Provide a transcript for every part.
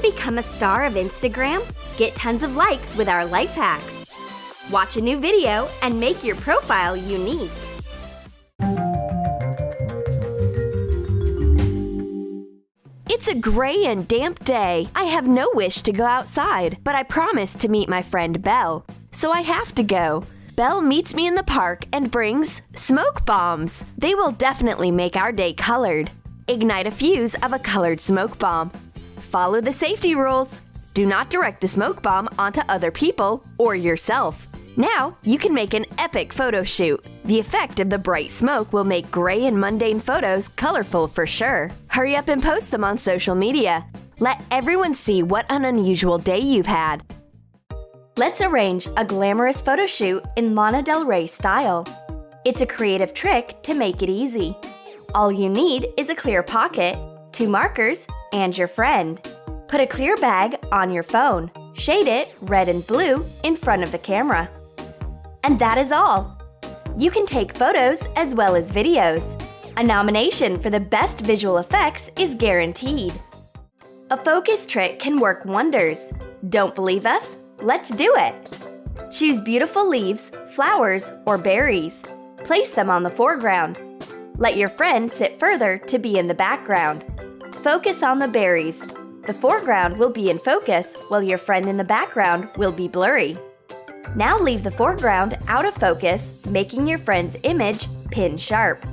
become a star of Instagram? Get tons of likes with our life hacks. Watch a new video and make your profile unique. It's a gray and damp day. I have no wish to go outside, but I promised to meet my friend Belle, so I have to go. Belle meets me in the park and brings smoke bombs. They will definitely make our day colored. Ignite a fuse of a colored smoke bomb. Follow the safety rules. Do not direct the smoke bomb onto other people or yourself. Now, you can make an epic photo shoot. The effect of the bright smoke will make gray and mundane photos colorful for sure. Hurry up and post them on social media. Let everyone see what an unusual day you've had. Let's arrange a glamorous photo shoot in Lana Del Rey style. It's a creative trick to make it easy. All you need is a clear pocket, 2 markers, and your friend. Put a clear bag on your phone. Shade it red and blue in front of the camera. And that is all. You can take photos as well as videos. A nomination for the best visual effects is guaranteed. A focus trick can work wonders. Don't believe us? Let's do it! Choose beautiful leaves, flowers, or berries. Place them on the foreground. Let your friend sit further to be in the background. Focus on the berries. The foreground will be in focus while your friend in the background will be blurry. Now leave the foreground out of focus, making your friend's image pin sharp.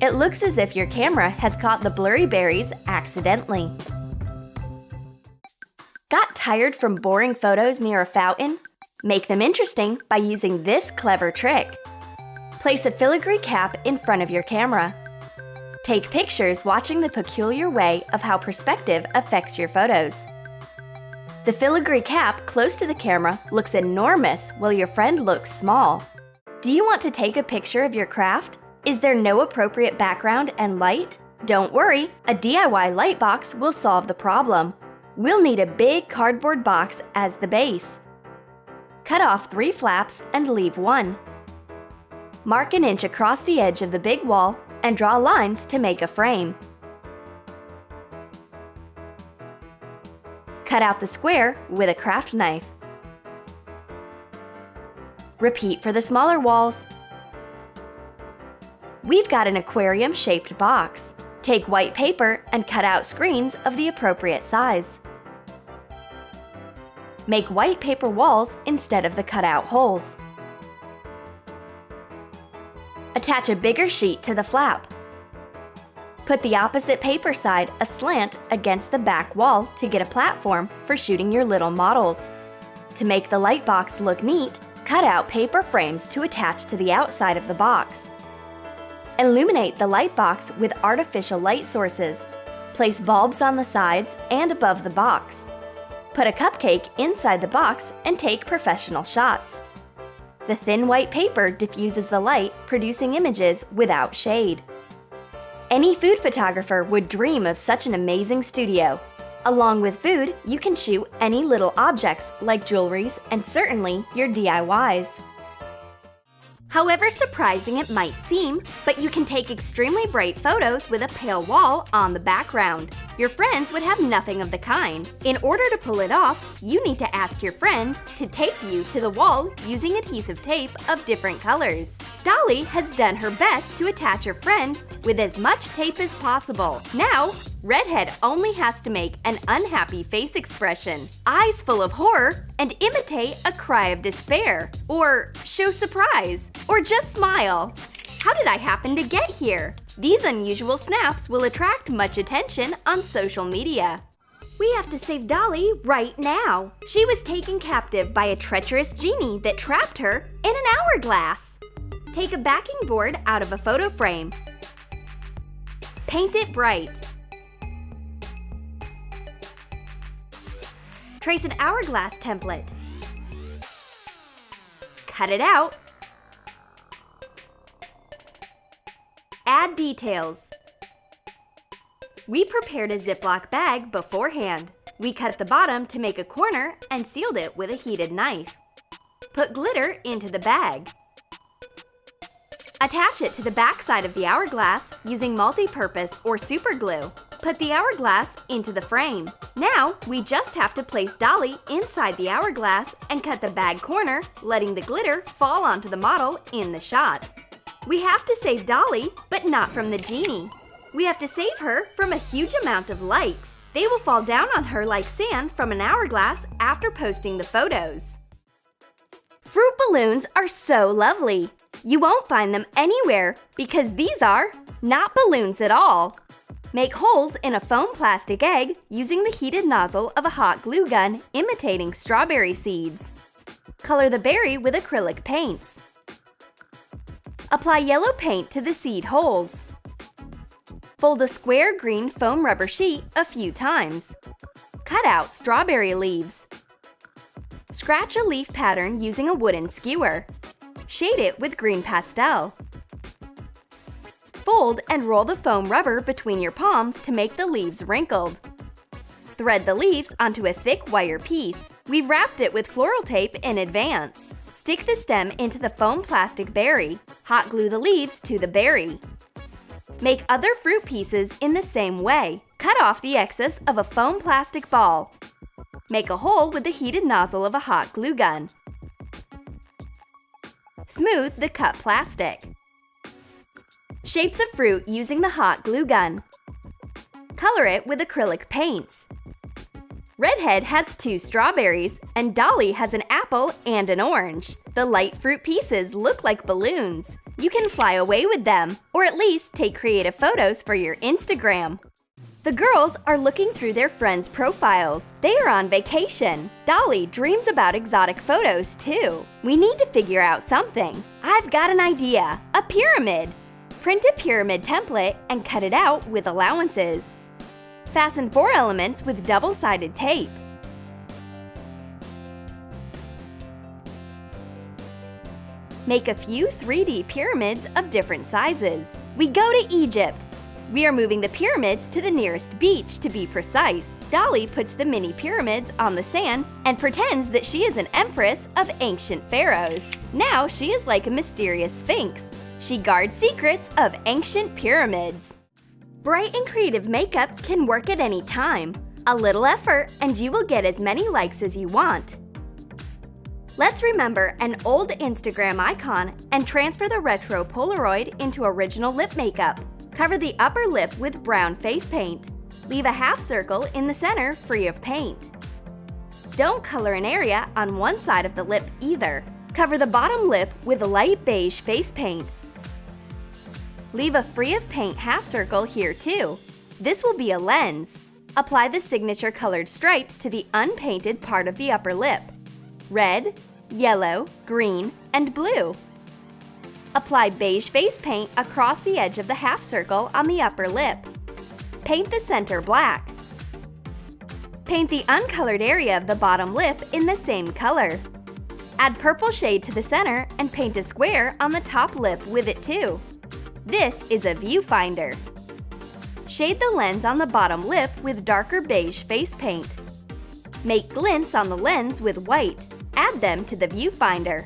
It looks as if your camera has caught the blurry berries accidentally. Got tired from boring photos near a fountain? Make them interesting by using this clever trick. Place a filigree cap in front of your camera. Take pictures watching the peculiar way of how perspective affects your photos. The filigree cap close to the camera looks enormous while your friend looks small. Do you want to take a picture of your craft? Is there no appropriate background and light? Don't worry, a DIY light box will solve the problem. We'll need a big cardboard box as the base. Cut off 3 flaps and leave 1. Mark an inch across the edge of the big wall and draw lines to make a frame. Cut out the square with a craft knife. Repeat for the smaller walls. We've got an aquarium-shaped box. Take white paper and cut out screens of the appropriate size. Make white paper walls instead of the cutout holes. Attach a bigger sheet to the flap. Put the opposite paper side aslant against the back wall to get a platform for shooting your little models. To make the light box look neat, cut out paper frames to attach to the outside of the box. Illuminate the light box with artificial light sources. Place bulbs on the sides and above the box. Put a cupcake inside the box and take professional shots. The thin white paper diffuses the light, producing images without shade. Any food photographer would dream of such an amazing studio. Along with food, you can shoot any little objects like jewelries and certainly your DIYs. However surprising it might seem, but you can take extremely bright photos with a pale wall on the background. Your friends would have nothing of the kind. In order to pull it off, you need to ask your friends to tape you to the wall using adhesive tape of different colors. Dolly has done her best to attach her friend with as much tape as possible. Now, Redhead only has to make an unhappy face expression, eyes full of horror, and imitate a cry of despair, or show surprise, or just smile. How did I happen to get here? These unusual snaps will attract much attention on social media. We have to save Dolly right now. She was taken captive by a treacherous genie that trapped her in an hourglass. Take a backing board out of a photo frame. Paint it bright. Trace an hourglass template. Cut it out. Add details. We prepared a Ziploc bag beforehand. We cut the bottom to make a corner and sealed it with a heated knife. Put glitter into the bag. Attach it to the back side of the hourglass using multi-purpose or super glue. Put the hourglass into the frame. Now, we just have to place Dolly inside the hourglass and cut the bag corner, letting the glitter fall onto the model in the shot. We have to save Dolly, but not from the genie. We have to save her from a huge amount of likes. They will fall down on her like sand from an hourglass after posting the photos. Fruit balloons are so lovely. You won't find them anywhere because these are not balloons at all. Make holes in a foam plastic egg using the heated nozzle of a hot glue gun imitating strawberry seeds. Color the berry with acrylic paints. Apply yellow paint to the seed holes. Fold a square green foam rubber sheet a few times. Cut out strawberry leaves. Scratch a leaf pattern using a wooden skewer. Shade it with green pastel. Fold and roll the foam rubber between your palms to make the leaves wrinkled. Thread the leaves onto a thick wire piece. We've wrapped it with floral tape in advance. Stick the stem into the foam plastic berry. Hot glue the leaves to the berry. Make other fruit pieces in the same way. Cut off the excess of a foam plastic ball. Make a hole with the heated nozzle of a hot glue gun. Smooth the cut plastic. Shape the fruit using the hot glue gun. Color it with acrylic paints. Redhead has 2 strawberries, and Dolly has an apple and an orange. The light fruit pieces look like balloons. You can fly away with them, or at least take creative photos for your Instagram. The girls are looking through their friends' profiles. They are on vacation. Dolly dreams about exotic photos too. We need to figure out something. I've got an idea. A pyramid. Print a pyramid template and cut it out with allowances. Fasten 4 elements with double-sided tape. Make a few 3D pyramids of different sizes. We go to Egypt. We are moving the pyramids to the nearest beach to be precise. Dolly puts the mini pyramids on the sand and pretends that she is an empress of ancient pharaohs. Now she is like a mysterious sphinx. She guards secrets of ancient pyramids. Bright and creative makeup can work at any time. A little effort and you will get as many likes as you want. Let's remember an old Instagram icon and transfer the retro Polaroid into original lip makeup. Cover the upper lip with brown face paint. Leave a half circle in the center free of paint. Don't color an area on one side of the lip either. Cover the bottom lip with a light beige face paint. Leave a free of paint half circle here too. This will be a lens. Apply the signature colored stripes to the unpainted part of the upper lip. Red, yellow, green, and blue. Apply beige face paint across the edge of the half circle on the upper lip. Paint the center black. Paint the uncolored area of the bottom lip in the same color. Add purple shade to the center and paint a square on the top lip with it too. This is a viewfinder. Shade the lens on the bottom lip with darker beige face paint. Make glints on the lens with white. Add them to the viewfinder.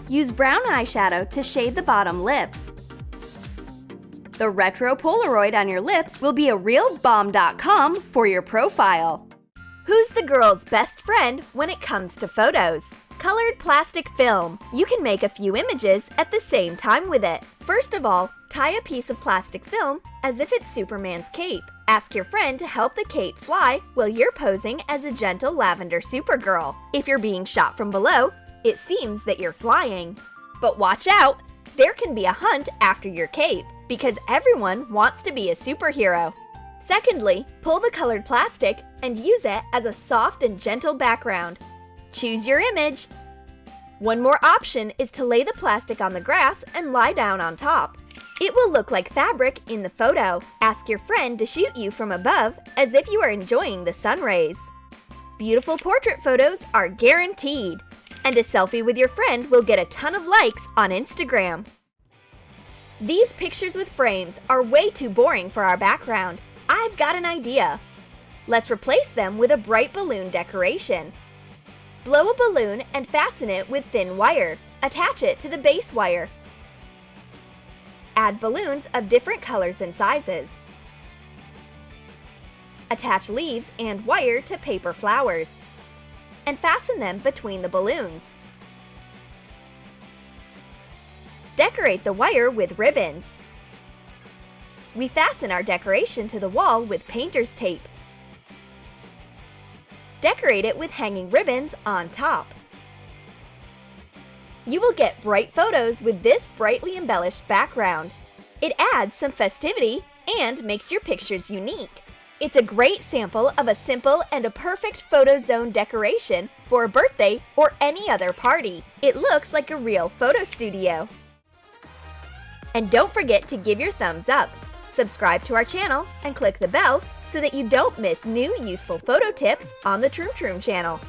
Use brown eyeshadow to shade the bottom lip. The retro Polaroid on your lips will be a real bomb.com for your profile. Who's the girl's best friend when it comes to photos? Colored plastic film. You can make a few images at the same time with it. First of all, tie a piece of plastic film as if it's Superman's cape. Ask your friend to help the cape fly while you're posing as a gentle lavender Supergirl. If you're being shot from below, it seems that you're flying. But watch out! There can be a hunt after your cape because everyone wants to be a superhero. Secondly, pull the colored plastic and use it as a soft and gentle background. Choose your image. One more option is to lay the plastic on the grass and lie down on top. It will look like fabric in the photo. Ask your friend to shoot you from above as if you are enjoying the sun rays. Beautiful portrait photos are guaranteed, and a selfie with your friend will get a ton of likes on Instagram. These pictures with frames are way too boring for our background. I've got an idea. Let's replace them with a bright balloon decoration. Blow a balloon and fasten it with thin wire. Attach it to the base wire. Add balloons of different colors and sizes. Attach leaves and wire to paper flowers and fasten them between the balloons. Decorate the wire with ribbons. We fasten our decoration to the wall with painter's tape. Decorate it with hanging ribbons on top. You will get bright photos with this brightly embellished background. It adds some festivity and makes your pictures unique. It's a great sample of a simple and a perfect photo zone decoration for a birthday or any other party. It looks like a real photo studio. And don't forget to give your thumbs up, subscribe to our channel, and click the bell so that you don't miss new useful photo tips on the Troom channel.